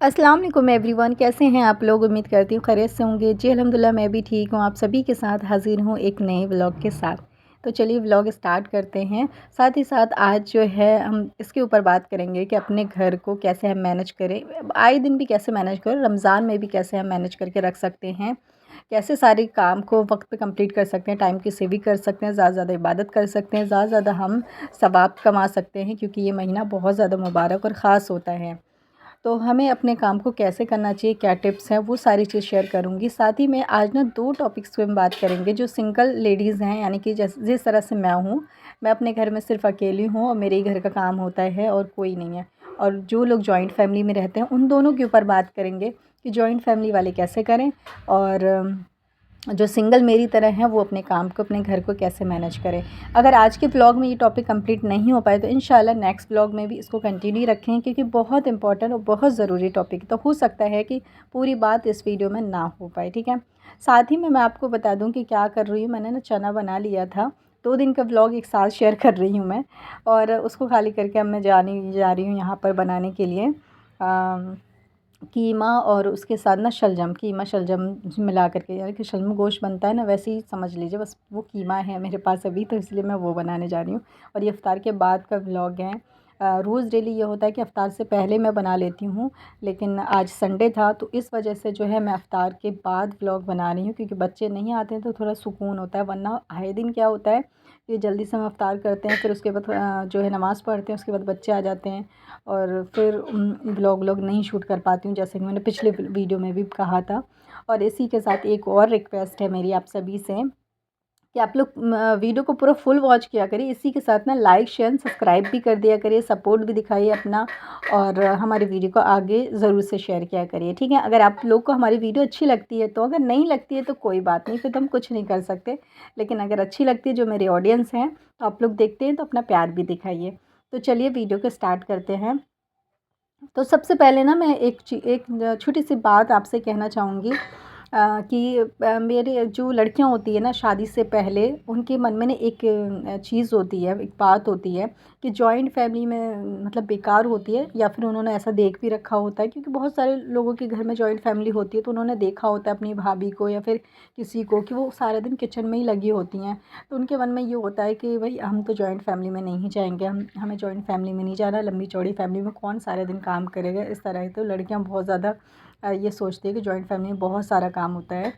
अस्सलाम वालेकुम एवरीवन, कैसे हैं आप लोग। उम्मीद करती हूँ खैरियत से होंगे। जी अल्हम्दुलिल्लाह मैं भी ठीक हूँ। आप सभी के साथ हाज़िर हूँ एक नए व्लॉग के साथ। तो चलिए व्लॉग स्टार्ट करते हैं। साथ ही साथ आज जो है हम इसके ऊपर बात करेंगे कि अपने घर को कैसे हम मैनेज करें, आए दिन भी कैसे मैनेज करें, रमज़ान में भी कैसे हम मैनेज करके रख सकते हैं, कैसे सारे काम को वक्त पे कंप्लीट कर सकते हैं, टाइम की सेविंग कर सकते हैं, ज़्यादा से ज़्यादा इबादत कर सकते हैं, ज़्यादा से ज़्यादा हम सवाब कमा सकते हैं, क्योंकि ये महीना बहुत ज़्यादा मुबारक और ख़ास होता है। तो हमें अपने काम को कैसे करना चाहिए, क्या टिप्स हैं, वो सारी चीज़ शेयर करूँगी। साथ ही में आज ना 2 टॉपिक्स पे हम बात करेंगे जो सिंगल लेडीज़ हैं, यानी कि जिस तरह से मैं हूँ, मैं अपने घर में सिर्फ़ अकेली हूँ और मेरे ही घर का काम होता है और कोई नहीं है। और जो लोग जॉइंट फैमिली में रहते हैं उन दोनों के ऊपर बात करेंगे कि जॉइंट फैमिली वाले कैसे करें, और जो सिंगल मेरी तरह हैं वो अपने काम को, अपने घर को कैसे मैनेज करें। अगर आज के व्लॉग में ये टॉपिक कंप्लीट नहीं हो पाए तो इंशाल्लाह नेक्स्ट व्लॉग में भी इसको कंटिन्यू रखें, क्योंकि बहुत इंपॉर्टेंट और बहुत ज़रूरी टॉपिक। तो हो सकता है कि पूरी बात इस वीडियो में ना हो पाए, ठीक है। साथ ही में मैं आपको बता दूं कि क्या कर रही हूँ। मैंने ना चना बना लिया था, 2 दिन का व्लॉग एक साथ शेयर कर रही हूँ मैं, और उसको खाली करके अब मैं जा रही हूँ यहाँ पर बनाने के लिए कीमा, और उसके साथ ना शलजम, कीमा शलजम मिला करके, यानी कि शलजम गोश्त बनता है ना, वैसे ही समझ लीजिए, बस वो कीमा है मेरे पास अभी, तो इसलिए मैं वो बनाने जा रही हूँ। और ये इफ़्तार के बाद का व्लॉग है। रोज़ डेली ये होता है कि इफ़्तार से पहले मैं बना लेती हूँ, लेकिन आज संडे था तो इस वजह से जो है मैं इफ़्तार के बाद व्लॉग बना रही हूँ, क्योंकि बच्चे नहीं आते हैं तो थोड़ा सुकून होता है। वरना आए दिन क्या होता है कि जल्दी से हम इफ़्तार करते हैं, फिर उसके बाद जो है नमाज़ पढ़ते हैं, उसके बाद बच्चे आ जाते हैं और फिर व्लॉग नहीं शूट कर पाती हूँ, जैसे कि मैंने पिछले वीडियो में भी कहा था। और इसी के साथ एक और रिक्वेस्ट है मेरी आप सभी से कि आप लोग वीडियो को पूरा फुल वॉच किया करिए। इसी के साथ ना लाइक शेयर सब्सक्राइब भी कर दिया करिए, सपोर्ट भी दिखाइए अपना, और हमारी वीडियो को आगे ज़रूर से शेयर किया करिए, ठीक है। अगर आप लोग को हमारी वीडियो अच्छी लगती है तो, अगर नहीं लगती है तो कोई बात नहीं, फिर तो हम कुछ नहीं कर सकते। लेकिन अगर अच्छी लगती है, जो मेरे ऑडियंस हैं, तो आप लोग देखते हैं तो अपना प्यार भी दिखाइए। तो चलिए वीडियो को स्टार्ट करते हैं। तो सबसे पहले ना मैं एक छोटी सी बात आपसे कहना चाहूँगी कि मेरे जो लड़कियां होती है ना, शादी से पहले उनके मन में ना एक चीज़ होती है, एक बात होती है कि जॉइंट फैमिली में मतलब बेकार होती है, या फिर उन्होंने ऐसा देख भी रखा होता है, क्योंकि बहुत सारे लोगों के घर में जॉइंट फैमिली होती है तो उन्होंने देखा होता है अपनी भाभी को या फिर किसी को कि वो सारा दिन किचन में ही लगी होती हैं। तो उनके मन में ये होता है कि भाई हम तो जॉइंट फैमिली में नहीं जाएंगे, हमें जॉइंट फैमिली में नहीं जाना, लंबी चौड़ी फैमिली में कौन सारे दिन काम करेगा, इस तरह। तो लड़कियां बहुत ज़्यादा ये सोचती है कि जॉइंट फैमिली में बहुत सारा काम होता है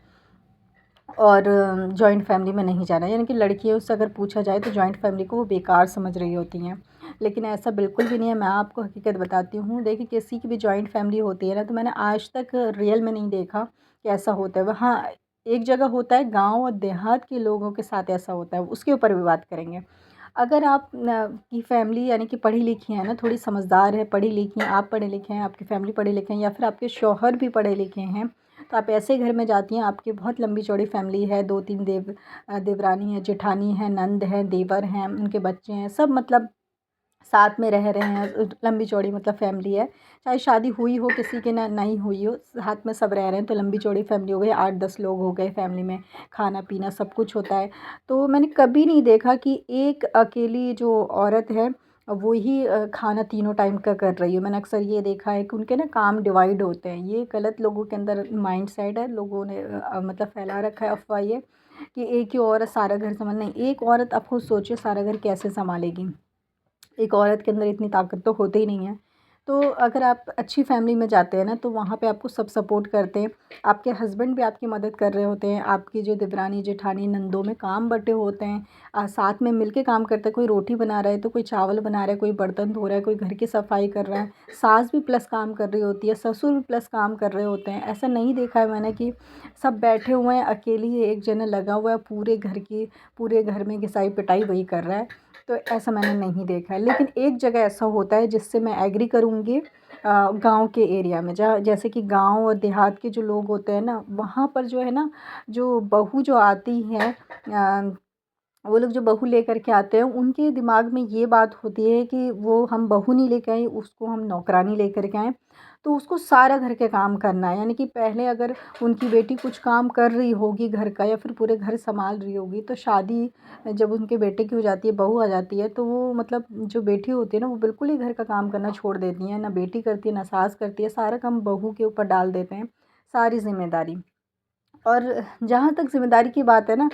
और जॉइंट फैमिली में नहीं जाना, यानी कि लड़कियों से अगर पूछा जाए तो जॉइंट फैमिली को वो बेकार समझ रही होती हैं। लेकिन ऐसा बिल्कुल भी नहीं है। मैं आपको हकीकत बताती हूँ, देखिए किसी की भी जॉइंट फैमिली होती है ना, तो मैंने आज तक रियल में नहीं देखा कि ऐसा होता है। हाँ, एक जगह होता है, गांव और देहात के लोगों के साथ ऐसा होता है, उसके ऊपर भी बात करेंगे। अगर आप की फैमिली यानी कि पढ़ी लिखी है ना, थोड़ी समझदार है, पढ़ी लिखी हैं, आप पढ़े लिखे हैं, आपकी फैमिली पढ़े लिखे हैं, या फिर आपके शौहर भी पढ़े लिखे हैं, तो आप ऐसे घर में जाती हैं, आपकी बहुत लंबी चौड़ी फैमिली है, 2-3 देवरानी है, जेठानी है, नंद है, देवर हैं, उनके बच्चे हैं, सब मतलब साथ में रह रहे हैं, लंबी चौड़ी मतलब फैमिली है। चाहे शादी हुई हो किसी के, ना नहीं हुई हो, साथ में सब रह रहे हैं, तो लंबी चौड़ी फैमिली हो गई, 8-10 लोग हो गए फैमिली में, खाना पीना सब कुछ होता है। तो मैंने कभी नहीं देखा कि एक अकेली जो औरत है वो ही खाना तीनों टाइम का कर रही है। मैंने अक्सर ये देखा है कि उनके ना काम डिवाइड होते हैं। ये गलत लोगों के अंदर माइंड सेट है, लोगों ने मतलब फैला रखा है अफवाह ये कि एक ही औरत सारा घर संभाल, नहीं, एक औरत आप खुद सोचिए सारा घर कैसे संभालेगी। एक औरत के अंदर इतनी ताकत तो होती ही नहीं है। तो अगर आप अच्छी फैमिली में जाते हैं ना, तो वहाँ पे आपको सब सपोर्ट करते हैं, आपके हस्बैंड भी आपकी मदद कर रहे होते हैं, आपकी जो देवरानी जेठानी नंदों में काम बँटे होते हैं, साथ में मिलके काम करते हैं। कोई रोटी बना रहा है तो कोई चावल बना रहा है, कोई बर्तन धो रहा है, कोई घर की सफाई कर रहा है, सास भी प्लस काम कर रही होती है, ससुर भी प्लस काम कर रहे होते हैं। ऐसा नहीं देखा है मैंने कि सब बैठे हुए हैं, अकेली ही एक जना लगा हुआ है पूरे घर में घिसाई पिटाई वही कर रहा है। तो ऐसा मैंने नहीं देखा है। लेकिन एक जगह ऐसा होता है जिससे मैं एग्री करूँगी, गाँव के एरिया में, जहाँ जैसे कि गाँव और देहात के जो लोग होते हैं ना, वहाँ पर जो है ना, जो बहू जो आती है वो लोग जो बहू लेकर के आते हैं उनके दिमाग में ये बात होती है कि वो हम बहू नहीं लेके आए, उसको हम नौकरानी लेकर के आए, तो उसको सारा घर के काम करना है। यानी कि पहले अगर उनकी बेटी कुछ काम कर रही होगी घर का या फिर पूरे घर संभाल रही होगी, तो शादी जब उनके बेटे की हो जाती है, बहू आ जाती है, तो वो मतलब जो बेटी होती है ना वो बिल्कुल ही घर का काम करना छोड़ देती हैं। ना बेटी करती है ना सास करती है, सारा काम बहू के ऊपर डाल देते हैं, सारी ज़िम्मेदारी। और जहाँ तक ज़िम्मेदारी की बात है ना,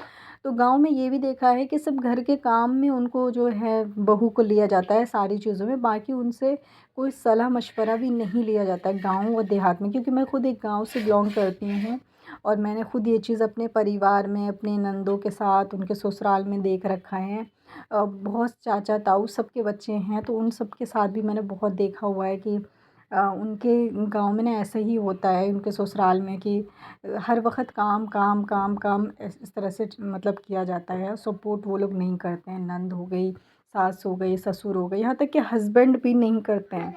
तो गाँव में ये भी देखा है कि सिर्फ़ घर के काम में उनको जो है बहू को लिया जाता है सारी चीज़ों में, बाकी उनसे कोई सलाह-मशवरा भी नहीं लिया जाता है गाँव और देहात में। क्योंकि मैं खुद एक गाँव से बिलॉन्ग करती हूँ और मैंने खुद ये चीज़ अपने परिवार में, अपने नंदों के साथ, उनके ससुराल में देख रखा है। बहुत चाचा-ताऊ सबके बच्चे हैं, तो उन सब के साथ भी मैंने बहुत देखा हुआ है कि उनके गाँव में ना ऐसा ही होता है उनके ससुराल में कि हर वक़्त काम, काम, काम, काम इस तरह से मतलब किया जाता है। सपोर्ट वो लोग नहीं करते हैं, नंद हो गई, सास हो गई, ससुर हो गए, यहाँ तक कि हस्बैंड भी नहीं करते हैं।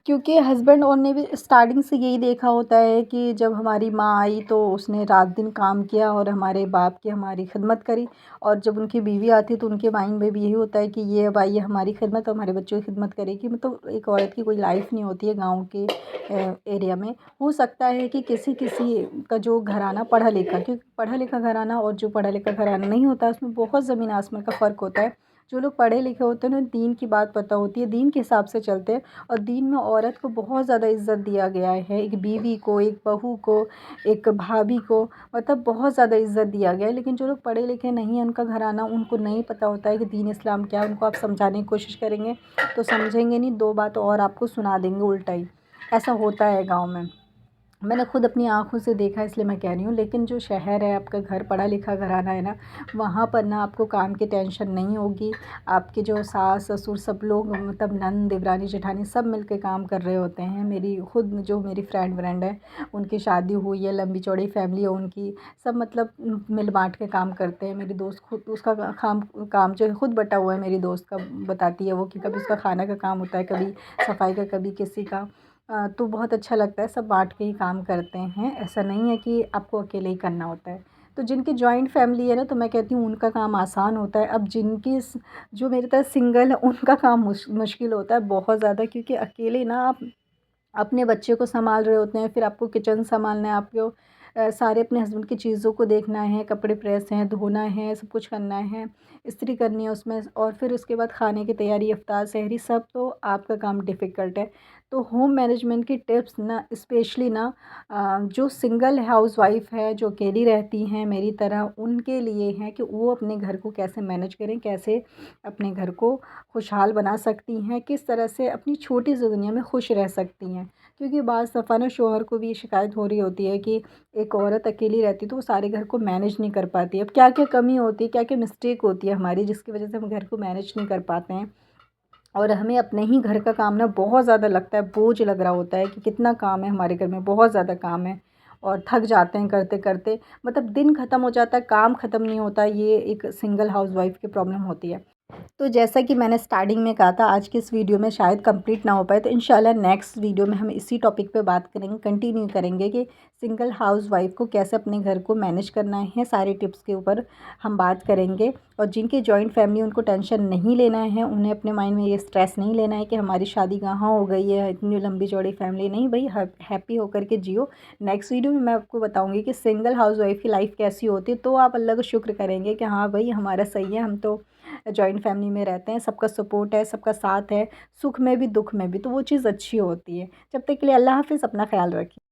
क्योंकि हस्बैंड और ने भी स्टार्टिंग से यही देखा होता है कि जब हमारी माँ आई तो उसने रात दिन काम किया और हमारे बाप की हमारी खिदमत करी, और जब उनकी बीवी आती तो उनके माइंड में भी यही होता है कि ये अब आई है हमारी खिदमत और हमारे बच्चों की खिदमत करेगी। मतलब एक औरत की कोई लाइफ नहीं होती है गाँव के एरिया में। हो सकता है कि किसी किसी का जो घराना पढ़ा लिखा, क्योंकि पढ़ा लिखा घराना और जो पढ़ा लिखा घराना नहीं होता उसमें बहुत ज़मीन आसमान का फ़र्क होता है। जो लोग पढ़े लिखे होते हैं उन्हें दीन की बात पता होती है, दीन के हिसाब से चलते हैं। और दीन में औरत को बहुत ज़्यादा इज़्ज़त दिया गया है, एक बीवी को, एक बहू को, एक भाभी को, मतलब बहुत ज़्यादा इज़्ज़त दिया गया है। लेकिन जो लोग पढ़े लिखे नहीं हैं, उनका घराना उनको नहीं पता होता है कि दीन इस्लाम क्या है, उनको आप समझाने की कोशिश करेंगे तो समझेंगे नहीं, 2 बात और आपको सुना देंगे उल्टा ही। ऐसा होता है गाँव में। मैंने खुद अपनी आँखों से देखा है इसलिए मैं कह रही हूँ। लेकिन जो शहर है, आपका घर पढ़ा लिखा घराना है ना, वहाँ पर ना आपको काम की टेंशन नहीं होगी। आपके जो सास ससुर सब लोग मतलब नंद देवरानी जेठानी सब मिल के काम कर रहे होते हैं। मेरी खुद जो मेरी फ्रेंड व्रेंड है उनकी शादी हुई है, लंबी चौड़ी फैमिली है उनकी, सब मतलब मिल बाँट के काम करते हैं। मेरी दोस्त खुद उसका काम काम जो है खुद बँटा हुआ है, मेरी दोस्त का बताती है वो कि कभी उसका खाना का काम होता है, कभी सफाई का, कभी किसी का। तो बहुत अच्छा लगता है, सब बाँट के ही काम करते हैं। ऐसा नहीं है कि आपको अकेले ही करना होता है। तो जिनकी जॉइंट फैमिली है ना, तो मैं कहती हूँ उनका काम आसान होता है। अब जिनकी जो मेरी तरह सिंगल है उनका काम मुश्किल होता है बहुत ज़्यादा, क्योंकि अकेले ना आप अपने बच्चे को सँभाल रहे होते हैं, फिर आपको किचन सँभालना है, आपको सारे अपने हस्बैंड की चीज़ों को देखना है, कपड़े प्रेस हैं, धोना है, सब कुछ करना है, इस्त्री करनी है उसमें, और फिर उसके बाद खाने की तैयारी, इफ़्तार, सहरी, सब तो आपका काम डिफ़िकल्ट है। तो होम मैनेजमेंट की टिप्स ना स्पेशली ना जो सिंगल हाउसवाइफ़ है, जो अकेली रहती हैं मेरी तरह, उनके लिए हैं कि वो अपने घर को कैसे मैनेज करें, कैसे अपने घर को खुशहाल बना सकती हैं, किस तरह से अपनी छोटी सी दुनिया में खुश रह सकती हैं। क्योंकि बाज़ दफ़ा ना शौहर को भी ये शिकायत हो रही होती है कि एक औरत अकेली रहती है तो वो सारे घर को मैनेज नहीं कर पाती है। अब क्या-क्या कमी होती है, क्या-क्या मिस्टेक होती है हमारी जिसकी वज़ह से हम घर को मैनेज नहीं कर पाते हैं। और हमें अपने ही घर का काम ना बहुत ज़्यादा लगता है, बोझ लग रहा होता है कि कितना काम है हमारे घर में, बहुत ज़्यादा काम है और थक जाते हैं करते-करते। मतलब दिन ख़त्म हो जाता है, काम ख़त्म नहीं होता, ये एक सिंगल हाउसवाइफ़ की प्रॉब्लम होती है। तो जैसा कि मैंने स्टार्टिंग में कहा था, आज की इस वीडियो में शायद कंप्लीट ना हो पाए, तो इंशाल्लाह नेक्स्ट वीडियो में हम इसी टॉपिक पे बात करेंगे, कंटिन्यू करेंगे कि सिंगल हाउसवाइफ़ को कैसे अपने घर को मैनेज करना है, सारे टिप्स के ऊपर हम बात करेंगे। और जिनकी जॉइंट फैमिली उनको टेंशन नहीं लेना है, उन्हें अपने माइंड में ये स्ट्रेस नहीं लेना है कि हमारी शादी कहाँ हो गई है, इतनी लंबी चौड़ी फैमिली नहीं भाई, हैप्पी होकर के जियो। नेक्स्ट वीडियो में मैं आपको बताऊँगी कि सिंगल हाउसवाइफ़ की लाइफ कैसी होती है, तो आप अल्लाह का शुक्र करेंगे कि हाँ भाई हमारा सही है, हम तो जॉइंट फैमिली में रहते हैं, सबका सपोर्ट है, सबका साथ है, सुख में भी दुख में भी, तो वो चीज़ अच्छी होती है। जब तक के लिए अल्लाह हाफ़िज़, अपना ख़्याल रखिए।